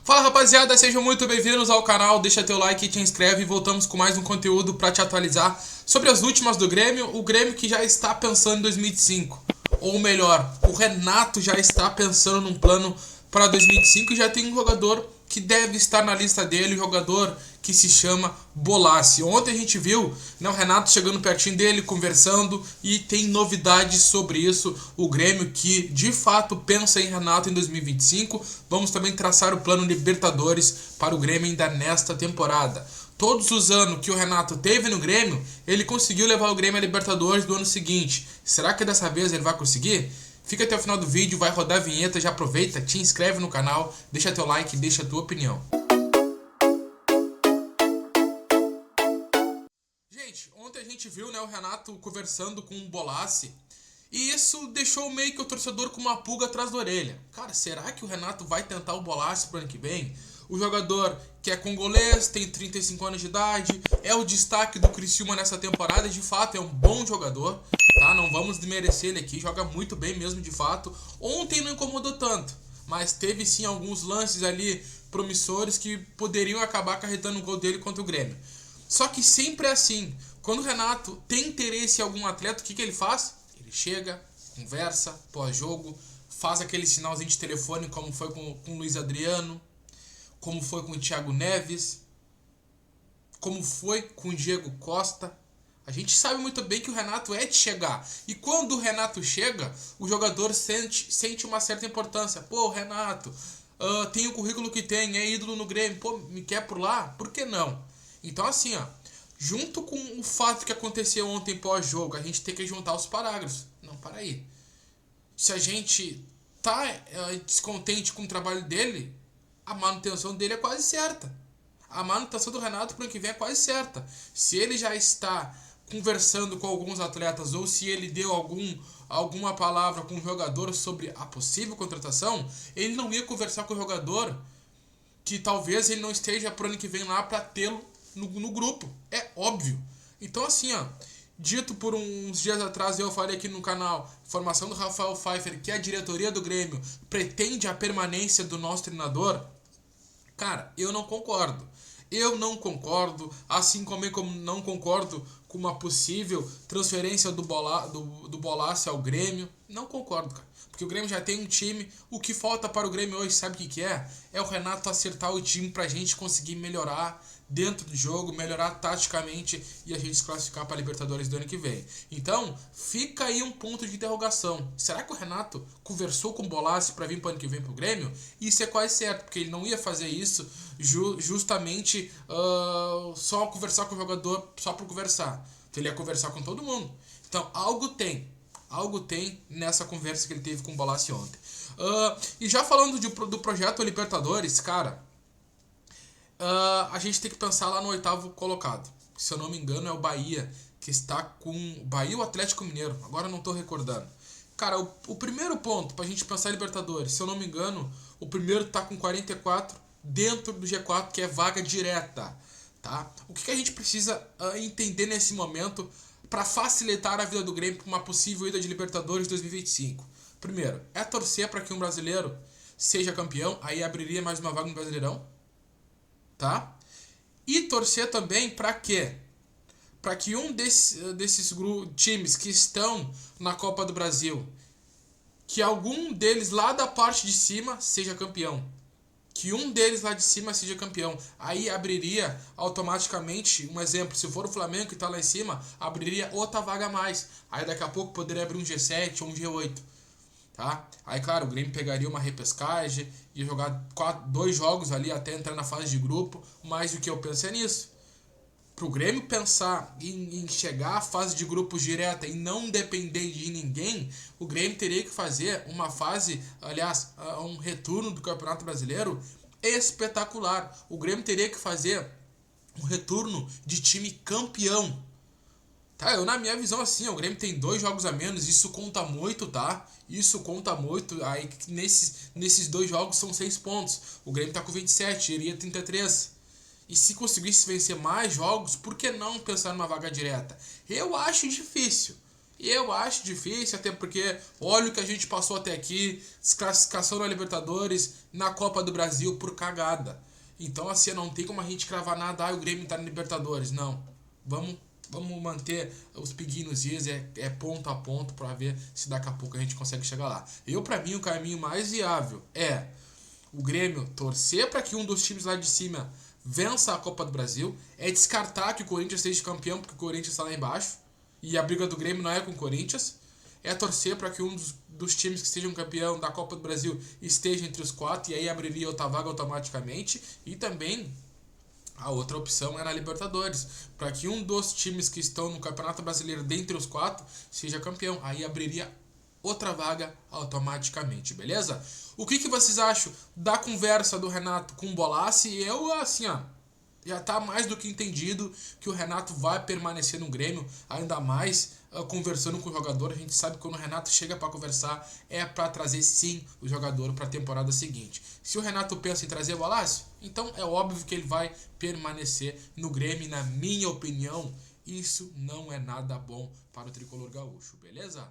Fala rapaziada, sejam muito bem-vindos ao canal, deixa teu like e te inscreve e voltamos com mais um conteúdo para te atualizar sobre as últimas do Grêmio, o Grêmio que já está pensando em 2025, ou melhor, o Renato já está pensando num plano para 2025 e já tem um jogador que deve estar na lista dele, um jogador que se chama Bolassi. Ontem a gente viu, né, o Renato chegando pertinho dele, conversando, e tem novidades sobre isso. O Grêmio que de fato pensa em Renato em 2025. Vamos também traçar o plano Libertadores para o Grêmio ainda nesta temporada. Todos os anos que o Renato teve no Grêmio, ele conseguiu levar o Grêmio a Libertadores do ano seguinte. Será que dessa vez ele vai conseguir? Fica até o final do vídeo, vai rodar a vinheta, já aproveita, te inscreve no canal, deixa teu like, deixa a tua opinião. Gente, ontem a gente viu, né, o Renato conversando com o Bolassi e isso deixou meio que o torcedor com uma pulga atrás da orelha. Cara, será que o Renato vai tentar o Bolassi pro ano que vem? O jogador que é congolês, tem 35 anos de idade, é o destaque do Criciúma nessa temporada, de fato é um bom jogador, tá? Não vamos desmerecer ele aqui, joga muito bem mesmo de fato. Ontem não incomodou tanto, mas teve sim alguns lances ali promissores que poderiam acabar acarretando o gol dele contra o Grêmio. Só que sempre é assim, quando o Renato tem interesse em algum atleta, o que ele faz? Ele chega, conversa, pós-jogo, faz aquele sinalzinho de telefone como foi com o Luiz Adriano, como foi com o Thiago Neves, como foi com o Diego Costa. A gente sabe muito bem que o Renato é de chegar. E quando o Renato chega, o jogador sente uma certa importância. Pô, Renato, tem o currículo que tem, é ídolo no Grêmio, pô, me quer por lá? Por que não? Então assim, ó, junto com o fato que aconteceu ontem pós-jogo, a gente tem que juntar os parágrafos. Não, para aí. Se a gente tá descontente com o trabalho dele, a manutenção dele é quase certa. A manutenção do Renato para o ano que vem é quase certa. Se ele já está conversando com alguns atletas ou se ele deu alguma palavra com o jogador sobre a possível contratação, ele não ia conversar com o jogador que talvez ele não esteja para o ano que vem lá para tê-lo no grupo. É óbvio. Então assim, ó, dito por uns dias atrás, eu falei aqui no canal, informação do Rafael Pfeiffer, que a diretoria do Grêmio pretende a permanência do nosso treinador. Cara, eu não concordo. Eu não concordo, assim como não concordo com uma possível transferência do Bolassi ao Grêmio. Não concordo, cara. Porque o Grêmio já tem um time. O que falta para o Grêmio hoje, sabe o que é? É o Renato acertar o time pra gente conseguir melhorar dentro do jogo, melhorar taticamente e a gente se classificar para a Libertadores do ano que vem. Então, fica aí um ponto de interrogação. Será que o Renato conversou com o Bolassi para vir para o ano que vem pro Grêmio? Isso é quase certo, porque ele não ia fazer isso justamente só conversar com o jogador só por conversar. Então, ele ia conversar com todo mundo. Então, algo tem nessa conversa que ele teve com o Bolassi ontem. E já falando do projeto Libertadores, cara, a gente tem que pensar lá no oitavo colocado. Se eu não me engano é o Bahia, que está com o Bahia ou o Atlético Mineiro, agora eu não estou recordando. Cara, o primeiro ponto pra gente pensar em Libertadores, se eu não me engano, o primeiro tá com 44 dentro do G4, que é vaga direta, tá? O que a gente precisa entender nesse momento para facilitar a vida do Grêmio para uma possível ida de Libertadores 2025? Primeiro, é torcer para que um brasileiro seja campeão, aí abriria mais uma vaga no Brasileirão, tá? E torcer também para quê? Para que um desses times que estão na Copa do Brasil, que algum deles lá da parte de cima seja campeão. Que um deles lá de cima seja campeão. Aí abriria automaticamente, um exemplo, se for o Flamengo que está lá em cima, abriria outra vaga a mais. Aí daqui a pouco poderia abrir um G7 ou um G8. Tá? Aí claro, o Grêmio pegaria uma repescagem, ia jogar 2 jogos ali até entrar na fase de grupo, mas o que eu penso é nisso. Pro Grêmio pensar em chegar à fase de grupos direta e não depender de ninguém, o Grêmio teria que fazer uma fase, aliás, um retorno do Campeonato Brasileiro espetacular. O Grêmio teria que fazer um retorno de time campeão. Tá, eu na minha visão assim, o Grêmio tem 2 jogos a menos, isso conta muito, tá? Isso conta muito, aí nesses 2 jogos são 6 pontos. O Grêmio tá com 27, iria 33. E se conseguisse vencer mais jogos, por que não pensar numa vaga direta? Eu acho difícil. E eu acho difícil, até porque olha o que a gente passou até aqui, desclassificação na Libertadores, na Copa do Brasil por cagada. Então assim, não tem como a gente cravar nada, o Grêmio tá na Libertadores, não. Vamos, vamos manter os pinguinhos nos is, é ponto a ponto pra ver se daqui a pouco a gente consegue chegar lá. Pra mim, o caminho mais viável é o Grêmio torcer para que um dos times lá de cima vença a Copa do Brasil, é descartar que o Corinthians seja campeão, porque o Corinthians está lá embaixo, e a briga do Grêmio não é com o Corinthians, é torcer para que um dos times que sejam campeão da Copa do Brasil esteja entre os quatro, e aí abriria outra vaga automaticamente, e também a outra opção é na Libertadores, para que um dos times que estão no Campeonato Brasileiro dentre os quatro seja campeão, aí abriria outra vaga automaticamente, beleza? O que vocês acham da conversa do Renato com o Bolassi? Eu, assim, ó, já tá mais do que entendido que o Renato vai permanecer no Grêmio, ainda mais conversando com o jogador. A gente sabe que quando o Renato chega para conversar é para trazer sim o jogador para a temporada seguinte. Se o Renato pensa em trazer o Bolassi, então é óbvio que ele vai permanecer no Grêmio. Na minha opinião, isso não é nada bom para o tricolor gaúcho, beleza?